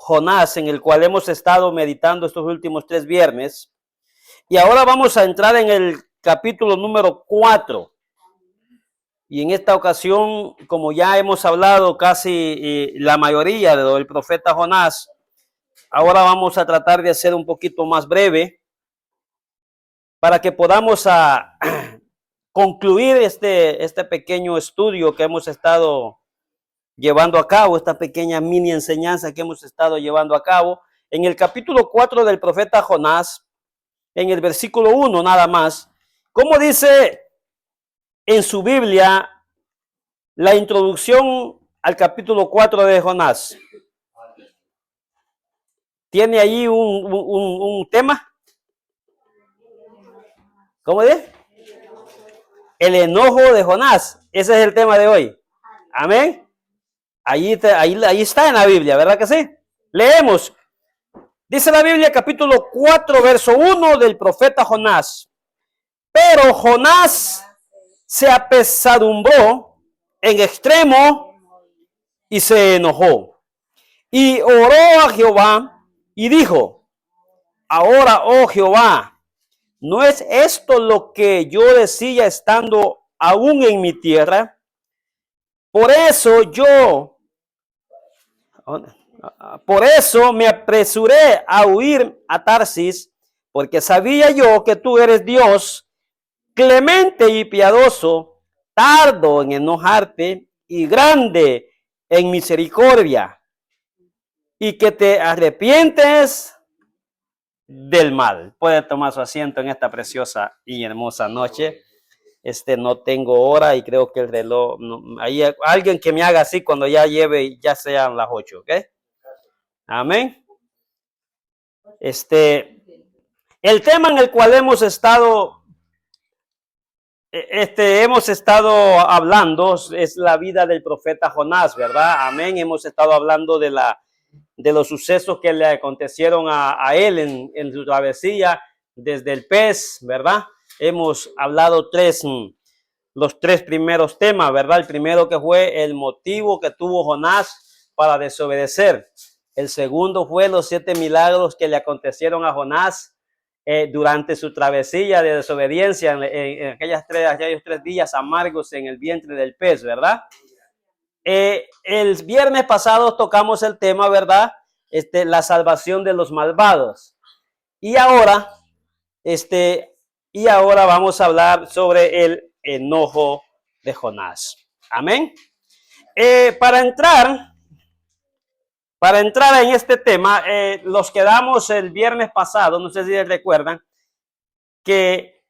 Jonás, en el cual hemos estado meditando estos últimos 3 viernes. Y ahora vamos a entrar en el capítulo número 4. Y en esta ocasión, como ya hemos hablado casi la mayoría de lo del profeta Jonás, ahora vamos a tratar de hacer un poquito más breve para que podamos concluir este pequeño estudio que hemos estado llevando a cabo, esta pequeña mini enseñanza que hemos estado llevando a cabo. En el capítulo 4 del profeta Jonás, en el versículo 1 nada más, como dice en su Biblia la introducción al capítulo 4 de Jonás. ¿Tiene allí un tema? ¿Cómo dice? El enojo de Jonás. Ese es el tema de hoy. Amén. Ahí está en la Biblia, ¿verdad que sí? Leemos. Dice la Biblia, capítulo 4, verso 1 del profeta Jonás. Pero Jonás se apesadumbró en extremo y se enojó. Y oró a Jehová y dijo: ahora, oh Jehová, ¿no es esto lo que yo decía estando aún en mi tierra? Por eso me apresuré a huir a Tarsis, porque sabía yo que tú eres Dios, clemente y piadoso, tardo en enojarte y grande en misericordia, y que te arrepientes del mal. Puede tomar su asiento en esta preciosa y hermosa noche. No tengo hora y creo que el reloj, hay alguien que me haga así cuando ya sean las 8, ¿ok? Amén. El tema en el cual hemos estado hablando es la vida del profeta Jonás, ¿verdad? Amén. Hemos estado hablando de los sucesos que le acontecieron a él en su travesía desde el pez, ¿verdad? Hemos hablado los 3 primeros temas, ¿verdad? El primero que fue el motivo que tuvo Jonás para desobedecer. El segundo fue los 7 milagros que le acontecieron a Jonás durante su travesía de desobediencia en aquellos 3 días amargos en el vientre del pez, ¿verdad? El viernes pasado tocamos el tema, ¿verdad? La salvación de los malvados. Y ahora vamos a hablar sobre el enojo de Jonás. Amén. Para entrar en este tema, los quedamos el viernes pasado, no sé si recuerdan, que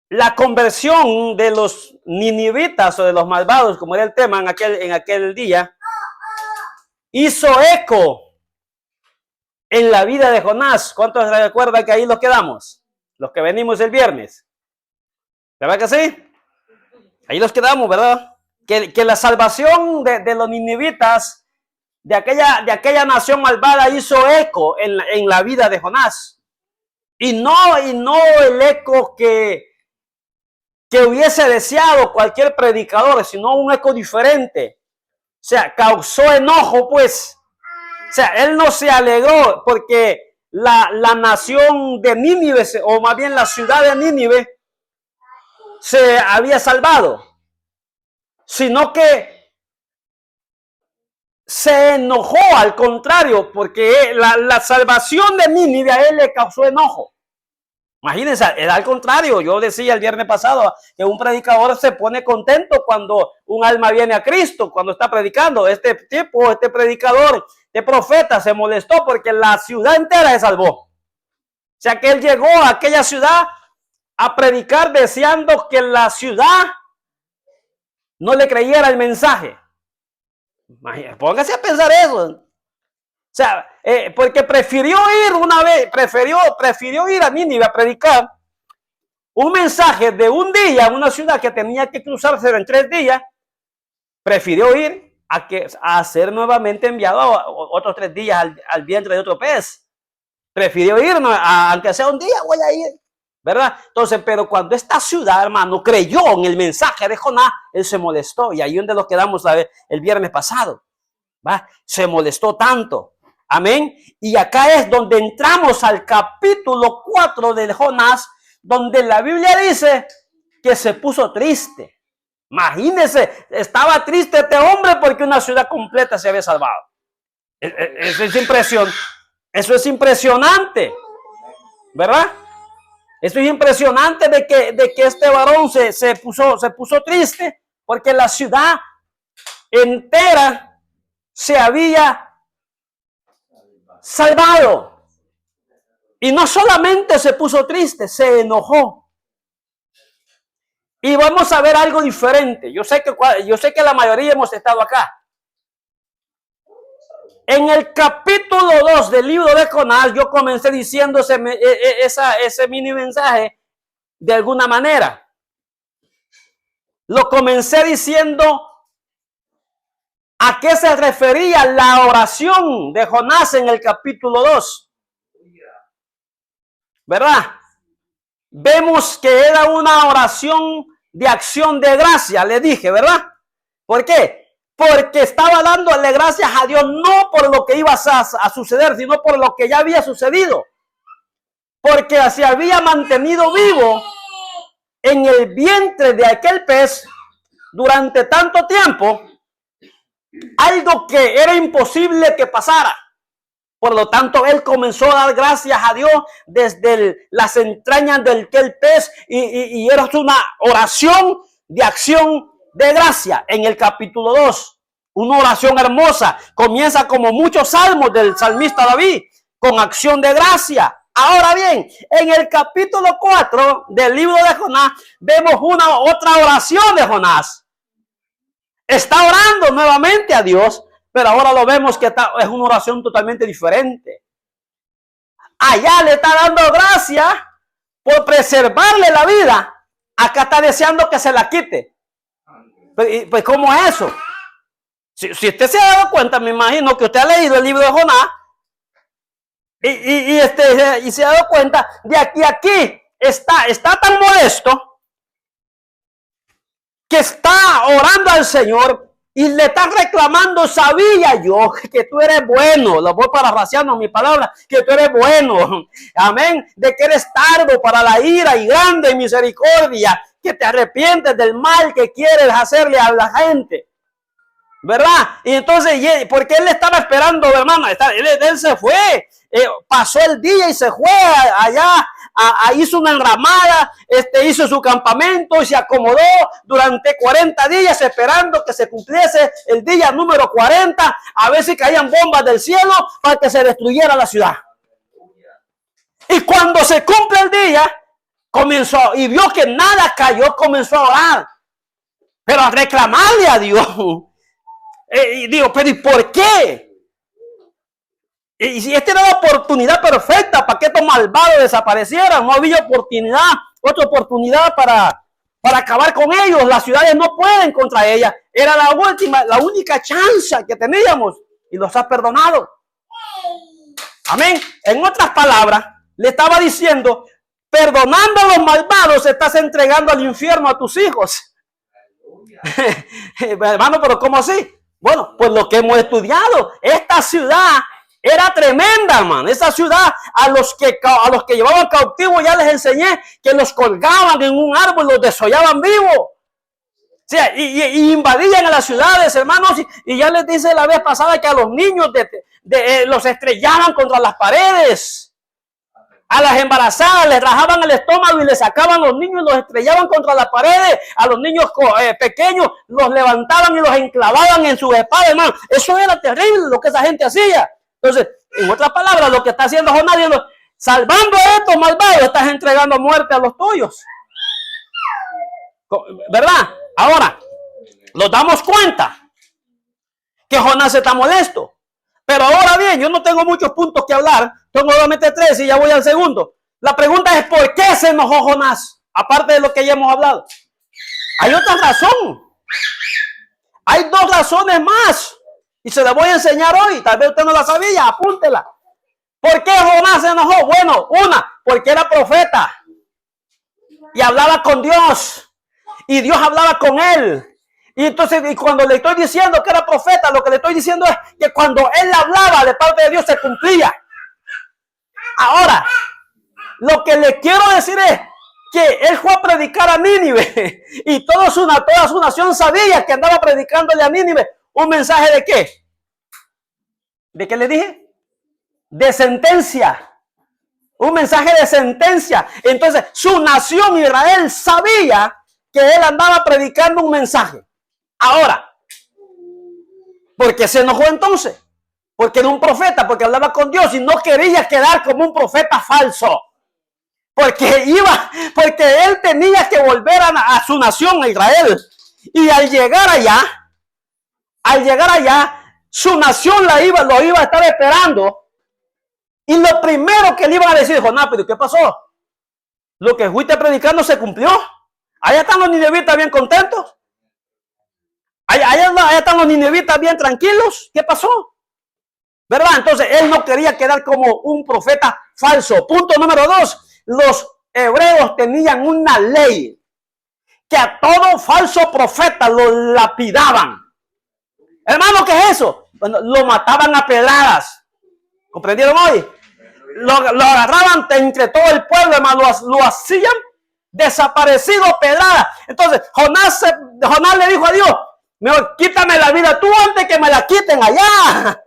la conversión de los ninivitas o de los malvados, como era el tema en aquel día, hizo eco en la vida de Jonás. ¿Cuántos recuerdan que ahí los quedamos? Los que venimos el viernes. ¿Verdad que sí? Ahí los quedamos, ¿verdad? Que la salvación de los ninivitas, de aquella nación malvada, hizo eco en la vida de Jonás. Y no el eco que hubiese deseado cualquier predicador, sino un eco diferente. O sea, causó enojo, pues. O sea, él no se alegró porque la nación de Nínive, o más bien la ciudad de Nínive, se había salvado, sino que se enojó, al contrario, porque la salvación de Nínive a él le causó enojo. Imagínense, era al contrario. Yo decía el viernes pasado que un predicador se pone contento cuando un alma viene a Cristo, cuando está predicando. Este predicador, este profeta se molestó porque la ciudad entera se salvó. O sea que él llegó a aquella ciudad a predicar deseando que la ciudad no le creyera el mensaje. Póngase a pensar eso. O sea, porque prefirió ir a Nínive a predicar un mensaje de un día en una ciudad que tenía que cruzarse en 3 días. Prefirió ir a ser nuevamente enviado otros 3 días al vientre de otro pez. Prefirió ir, aunque sea un día, voy a ir, ¿verdad? Entonces, pero cuando esta ciudad, hermano, creyó en el mensaje de Jonás, él se molestó. Y ahí donde nos quedamos el viernes pasado, ¿va? Se molestó tanto. Amén. Y acá es donde entramos al capítulo 4 de Jonás, donde la Biblia dice que se puso triste. Imagínense, estaba triste este hombre porque una ciudad completa se había salvado. Eso es impresionante, ¿verdad? Eso es impresionante de que este varón se puso triste porque la ciudad entera se había salvado. Y no solamente se puso triste, se enojó. Y vamos a ver algo diferente. Yo sé que la mayoría hemos estado acá. En el capítulo 2 del libro de Jonás, yo comencé diciendo ese mini mensaje de alguna manera. Lo comencé diciendo a qué se refería la oración de Jonás en el capítulo 2. ¿Verdad? Vemos que era una oración de acción de gracia, le dije, ¿verdad? ¿Por qué? Porque estaba dándole gracias a Dios no por lo que iba a suceder, sino por lo que ya había sucedido. Porque se había mantenido vivo en el vientre de aquel pez durante tanto tiempo, algo que era imposible que pasara. Por lo tanto, él comenzó a dar gracias a Dios desde las entrañas del pez y era una oración de acción de gracia en el capítulo 2. Una oración hermosa. Comienza como muchos salmos del salmista David, con acción de gracia. Ahora bien, en el capítulo 4 del libro de Jonás, vemos otra oración de Jonás. Está orando nuevamente a Dios, pero ahora lo vemos que es una oración totalmente diferente. Allá le está dando gracias por preservarle la vida. Acá está deseando que se la quite. Pues ¿cómo es eso? Si usted se ha dado cuenta, me imagino que usted ha leído el libro de Jonás y se ha dado cuenta de aquí está tan molesto que está orando al Señor. Y le está reclamando, sabía yo que tú eres bueno, lo voy parafraseando mi palabra, que tú eres bueno, amén, de que eres tardo para la ira y grande en misericordia, que te arrepientes del mal que quieres hacerle a la gente, ¿verdad? Y entonces, porque él estaba esperando, hermano, él se fue, pasó el día y se fue allá, hizo una enramada, hizo su campamento y se acomodó durante 40 días esperando que se cumpliese el día número 40, a ver si caían bombas del cielo para que se destruyera la ciudad. Y cuando se cumple el día, comenzó y vio que nada cayó, comenzó a orar, pero a reclamarle a Dios. Y digo, pero ¿y por qué? Y si esta era la oportunidad perfecta para que estos malvados desaparecieran, no había otra oportunidad para acabar con ellos. Las ciudades no pueden contra ellas. Era la única chance que teníamos y los ha perdonado. Amén. En otras palabras, le estaba diciendo, perdonando a los malvados, estás entregando al infierno a tus hijos. Hermano, pero ¿cómo así? Bueno, pues lo que hemos estudiado, esta ciudad era tremenda, hermano. Esa ciudad, a los que llevaban cautivos, ya les enseñé que los colgaban en un árbol, los desollaban vivos. O sea, y invadían a las ciudades, hermanos, y ya les dice la vez pasada que a los niños los estrellaban contra las paredes. A las embarazadas les rajaban el estómago y les sacaban los niños y los estrellaban contra las paredes. A los niños pequeños los levantaban y los enclavaban en sus espaldas, hermano. Eso era terrible lo que esa gente hacía. Entonces, en otras palabras, lo que está haciendo Jonás, salvando a estos malvados, estás entregando muerte a los tuyos. ¿Verdad? Ahora, nos damos cuenta que Jonás está molesto. Pero ahora bien, yo no tengo muchos puntos que hablar. Tengo solamente 3 y ya voy al segundo. La pregunta es, ¿por qué se enojó Jonás? Aparte de lo que ya hemos hablado. Hay otra razón. Hay 2 razones más. Y se las voy a enseñar hoy. Tal vez usted no la sabía, apúntela. ¿Por qué Jonás se enojó? Bueno, porque era profeta. Y hablaba con Dios. Y Dios hablaba con él. Y entonces, y cuando le estoy diciendo que era profeta, lo que le estoy diciendo es que cuando él hablaba de parte de Dios se cumplía. Ahora, lo que le quiero decir es que él fue a predicar a Nínive y toda su nación sabía que andaba predicándole a Nínive un mensaje de ¿qué? ¿De qué le dije? De sentencia. Un mensaje de sentencia. Entonces, su nación Israel sabía que él andaba predicando un mensaje. Ahora, ¿por qué se enojó entonces? Porque era un profeta, porque hablaba con Dios y no quería quedar como un profeta falso. Porque él tenía que volver a su nación, a Israel. Y al llegar allá, su nación lo iba a estar esperando. Y lo primero que le iban a decir, Jonás, pero ¿qué pasó? Lo que fuiste predicando se cumplió. Allá están los ninevitas bien contentos. Allá están los ninevitas bien tranquilos. ¿Qué pasó? ¿Verdad? Entonces él no quería quedar como un profeta falso. Punto número 2. Los hebreos tenían una ley que a todo falso profeta lo lapidaban. Hermano, ¿qué es eso? Bueno, lo mataban a pedradas. ¿Comprendieron hoy? Lo agarraban entre todo el pueblo, hermano, lo hacían desaparecido pedradas. Entonces Jonás le dijo a Dios, mejor quítame la vida tú antes que me la quiten allá.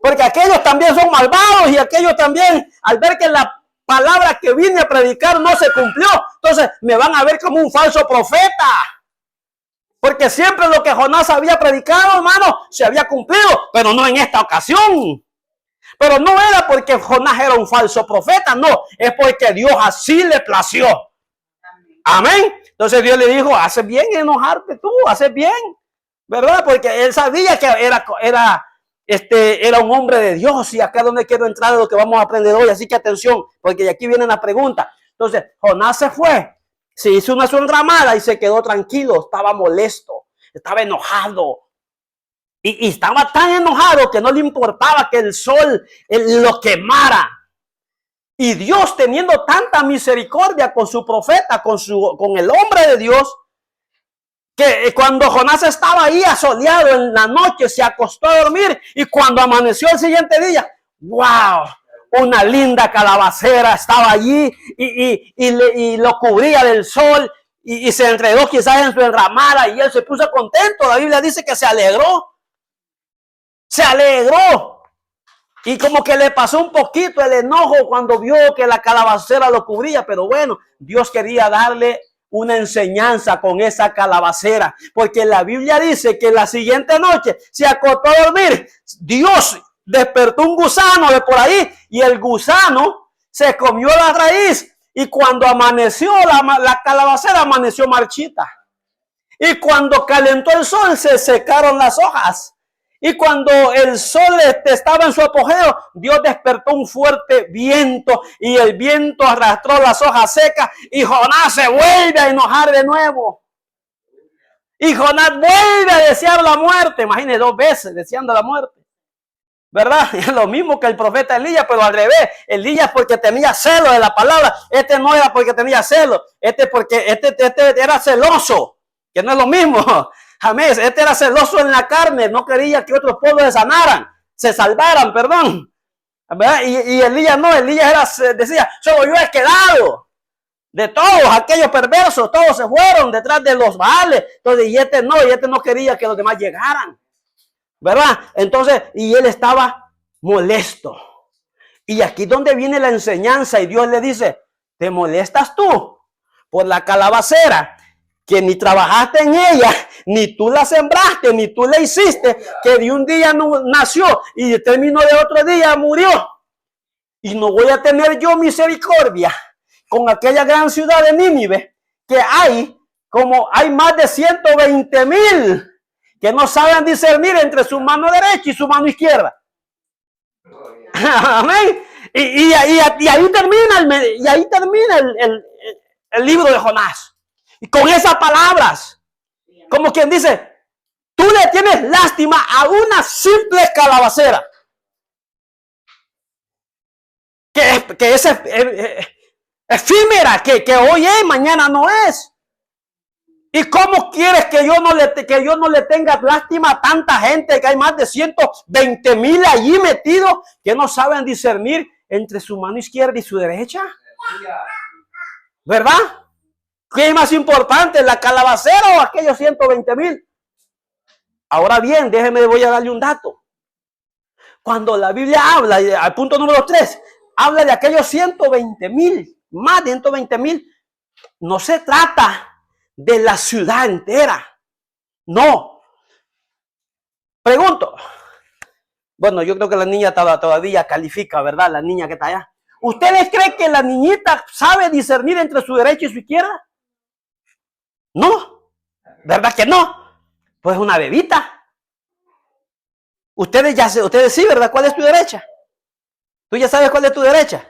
Porque aquellos también son malvados y aquellos también, al ver que la palabra que vine a predicar no se cumplió, entonces me van a ver como un falso profeta. Porque siempre lo que Jonás había predicado, hermano, se había cumplido, pero no en esta ocasión. Pero no era porque Jonás era un falso profeta, no, es porque Dios así le plació. Amén. Entonces Dios le dijo, haces bien en enojarte tú, haces bien, ¿verdad? Porque él sabía que era un hombre de Dios, y acá es donde quiero entrar de lo que vamos a aprender hoy. Así que atención, porque aquí viene la pregunta. Entonces Jonás se fue, se hizo una enramada y se quedó tranquilo, estaba molesto, estaba enojado. Y estaba tan enojado que no le importaba que el sol lo quemara. Y Dios, teniendo tanta misericordia con su profeta, con el hombre de Dios, que cuando Jonás estaba ahí asoleado en la noche, se acostó a dormir, y cuando amaneció el siguiente día, ¡wow! Una linda calabacera estaba allí y lo cubría del sol, y se enredó quizás en su enramada, y él se puso contento. La Biblia dice que se alegró. Se alegró. Y como que le pasó un poquito el enojo cuando vio que la calabacera lo cubría. Pero bueno, Dios quería darle una enseñanza con esa calabacera. Porque la Biblia dice que la siguiente noche se acostó a dormir. Dios despertó un gusano de por ahí. Y el gusano se comió la raíz. Y cuando amaneció, la calabacera amaneció marchita. Y cuando calentó el sol, se secaron las hojas. Y cuando el sol estaba en su apogeo, Dios despertó un fuerte viento, y el viento arrastró las hojas secas, y Jonás se vuelve a enojar de nuevo. Y Jonás vuelve a desear la muerte. Imagínense, 2 veces deseando la muerte, ¿verdad? Es lo mismo que el profeta Elías, pero al revés. Elías porque tenía celo de la palabra. Este no era porque tenía celo. Porque era celoso, que no es lo mismo. Jamés, este era celoso en la carne, no quería que otros pueblos se salvaran, perdón. ¿Verdad? Y Elías no, Elías decía, solo yo he quedado de todos aquellos perversos, todos se fueron detrás de los Baales. Entonces, y este no quería que los demás llegaran, ¿verdad? Entonces, y él estaba molesto. Y aquí donde viene la enseñanza, y Dios le dice, ¿te molestas tú por la calabacera? Que ni trabajaste en ella, ni tú la sembraste, ni tú la hiciste, que de un día nació y de término de otro día murió. Y no voy a tener yo misericordia con aquella gran ciudad de Nínive, que hay más de 120,000 que no saben discernir entre su mano derecha y su mano izquierda. Amén. Y ahí termina el libro de Jonás. Y con esas palabras, como quien dice, tú le tienes lástima a una simple calabacera, que es efímera, que hoy es, mañana no es. ¿Y cómo quieres que yo no le tenga lástima a tanta gente, que hay más de 120,000 allí metidos que no saben discernir entre su mano izquierda y su derecha? ¿Verdad? ¿Qué es más importante, la calabacera o aquellos 120,000? Ahora bien, voy a darle un dato. Cuando la Biblia habla, al punto número 3, habla de aquellos 120,000, más de 120,000, no se trata de la ciudad entera. No. Pregunto. Bueno, yo creo que la niña todavía califica, ¿verdad? La niña que está allá. ¿Ustedes creen que la niñita sabe discernir entre su derecha y su izquierda? No. ¿Verdad que no? Pues una bebita. Ustedes sí, ¿verdad? ¿Cuál es tu derecha? ¿Tú ya sabes cuál es tu derecha?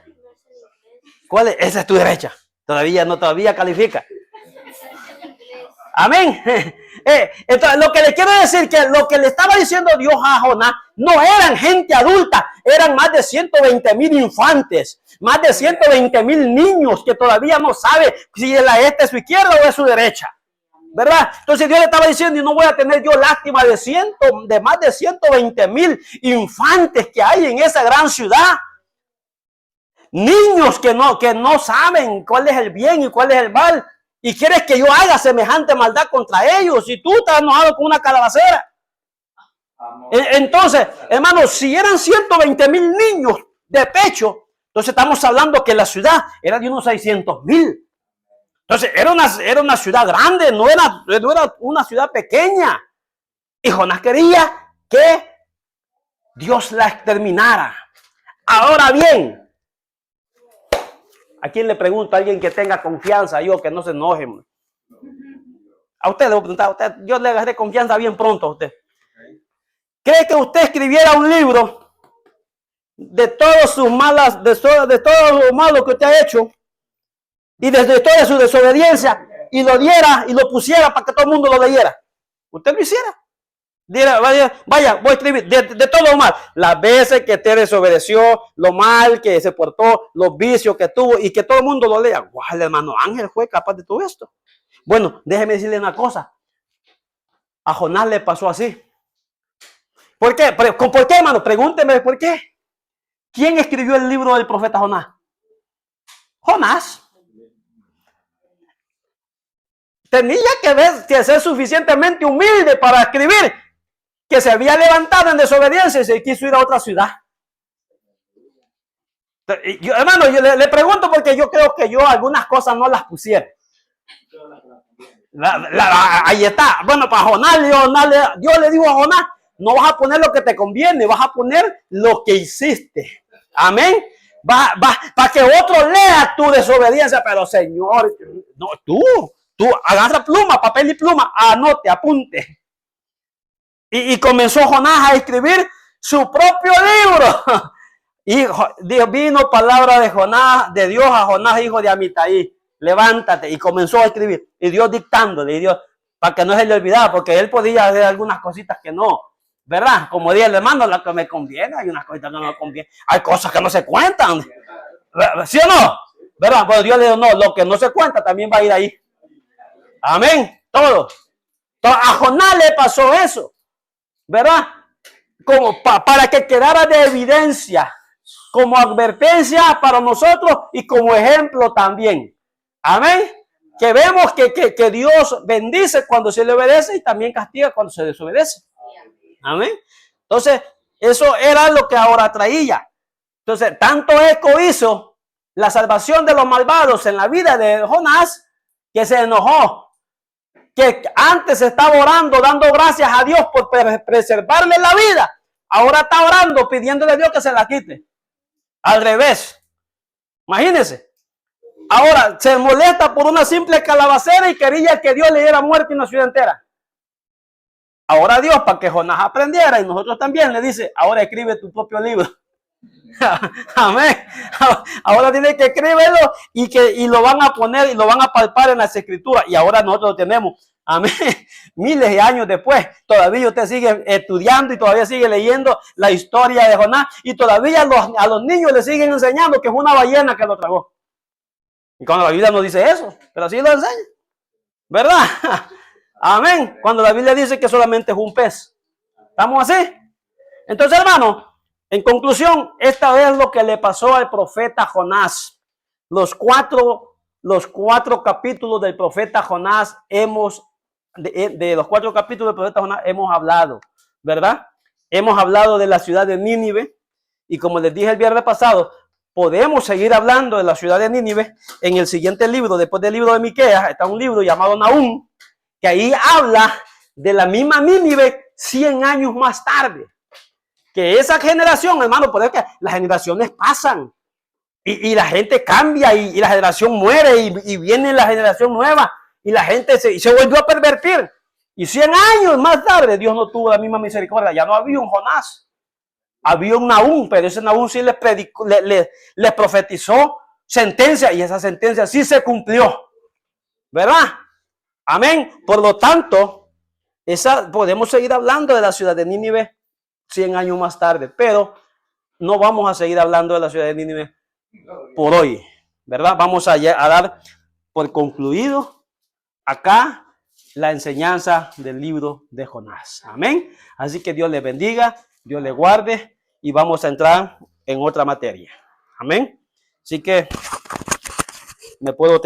¿Cuál es? Esa es tu derecha. Todavía califica. Amén. Entonces, lo que le quiero decir que lo que le estaba diciendo Dios a Jonás no eran gente adulta, eran más de 120,000 infantes, más de 120,000 niños que todavía no sabe si la es su izquierda o es su derecha. ¿Verdad? Entonces Dios le estaba diciendo, y no voy a tener yo lástima de más de 120,000 infantes que hay en esa gran ciudad. Niños que no saben cuál es el bien y cuál es el mal. Y quieres que yo haga semejante maldad contra ellos. Y tú estás enojado con una calabacera. Entonces, hermanos, si eran 120,000 niños de pecho, entonces estamos hablando que la ciudad era de unos 600,000. Entonces, era una ciudad grande, no era una ciudad pequeña. Y Jonás quería que Dios la exterminara. Ahora bien, ¿a quién le pregunto? A alguien que tenga confianza, yo que no se enoje. A usted le voy a preguntar, yo le agarré confianza bien pronto a usted. ¿Cree que usted escribiera un libro de todas sus malas, de todo lo malo que usted ha hecho y desde toda su desobediencia y lo diera y lo pusiera para que todo el mundo lo leyera? ¿Usted lo hiciera? Vaya, voy a escribir de todo lo mal, las veces que te desobedeció, lo mal que se portó, los vicios que tuvo y que todo el mundo lo lea. Guau, el hermano Ángel fue capaz de todo esto. Bueno, déjeme decirle una cosa. A Jonás le pasó así. ¿Por qué? ¿Por qué, hermano? Pregúnteme por qué. ¿Quién escribió el libro del profeta Jonás? Jonás. Tenía que ser suficientemente humilde para escribir que se había levantado en desobediencia y se quiso ir a otra ciudad. Hermano, yo le pregunto porque yo creo que yo algunas cosas no las pusiera. Ahí está. Bueno, para Jonás, Dios le dijo a Jonás, no vas a poner lo que te conviene, vas a poner lo que hiciste. Amén. Para que otro lea tu desobediencia, pero Señor, no, tú agarra pluma, papel y pluma, anote, apunte. Y comenzó Jonás a escribir su propio libro. Y vino palabra de Dios a Jonás, hijo de Amitai. Levántate. Y comenzó a escribir. Y Dios dictándole. Y Dios, para que no se le olvidara, porque él podía hacer algunas cositas que no. ¿Verdad? Como dije, le mando lo que me conviene. Hay unas cositas que no me conviene. Hay cosas que no se cuentan. ¿Sí o no? ¿Verdad? Pues Dios le dijo, no, lo que no se cuenta también va a ir ahí. Amén. Todo. A Jonás le pasó eso. ¿Verdad? Como para que quedara de evidencia, como advertencia para nosotros y como ejemplo también. Amén. Que vemos que Dios bendice cuando se le obedece y también castiga cuando se desobedece. Amén. Entonces, eso era lo que ahora traía. Entonces, tanto eco hizo la salvación de los malvados en la vida de Jonás que se enojó. Que antes estaba orando, dando gracias a Dios por preservarle la vida. Ahora está orando, pidiéndole a Dios que se la quite. Al revés. Imagínense. Ahora se molesta por una simple calabacera y quería que Dios le diera muerte en una ciudad entera. Ahora Dios, para que Jonás aprendiera y nosotros también, le dice, ahora escribe tu propio libro. Amén. Ahora tiene que escribirlo y lo van a poner y lo van a palpar en las escrituras. Y ahora nosotros lo tenemos. Amén. Miles de años después, todavía usted sigue estudiando y todavía sigue leyendo la historia de Jonás. Y todavía a los niños le siguen enseñando que fue una ballena que lo tragó. Y cuando la Biblia no dice eso, pero así lo enseña. ¿Verdad? Amén. Cuando la Biblia dice que solamente es un pez. ¿Estamos así? Entonces, hermano, en conclusión, esta es lo que le pasó al profeta Jonás. Los cuatro capítulos del profeta Jonás de los 4 capítulos del profeta Jonás hemos hablado, ¿verdad? Hemos hablado de la ciudad de Nínive y como les dije el viernes pasado, podemos seguir hablando de la ciudad de Nínive en el siguiente libro. Después del libro de Miqueas está un libro llamado Nahum, que ahí habla de la misma Nínive 100 años más tarde. Que esa generación, hermano, por eso que las generaciones pasan y la gente cambia y la generación muere y viene la generación nueva y la gente se volvió a pervertir. Y 100 años más tarde Dios no tuvo la misma misericordia. Ya no había un Jonás, había un Nahum, pero ese Nahum sí les predicó, les profetizó sentencia y esa sentencia sí se cumplió. ¿Verdad? Amén. Por lo tanto, podemos seguir hablando de la ciudad de Nínive 100 años más tarde, pero no vamos a seguir hablando de la ciudad de Nínive por hoy, ¿verdad? Vamos a dar por concluido acá la enseñanza del libro de Jonás. Amén. Así que Dios les bendiga, Dios les guarde y vamos a entrar en otra materia. Amén. Así que me puedo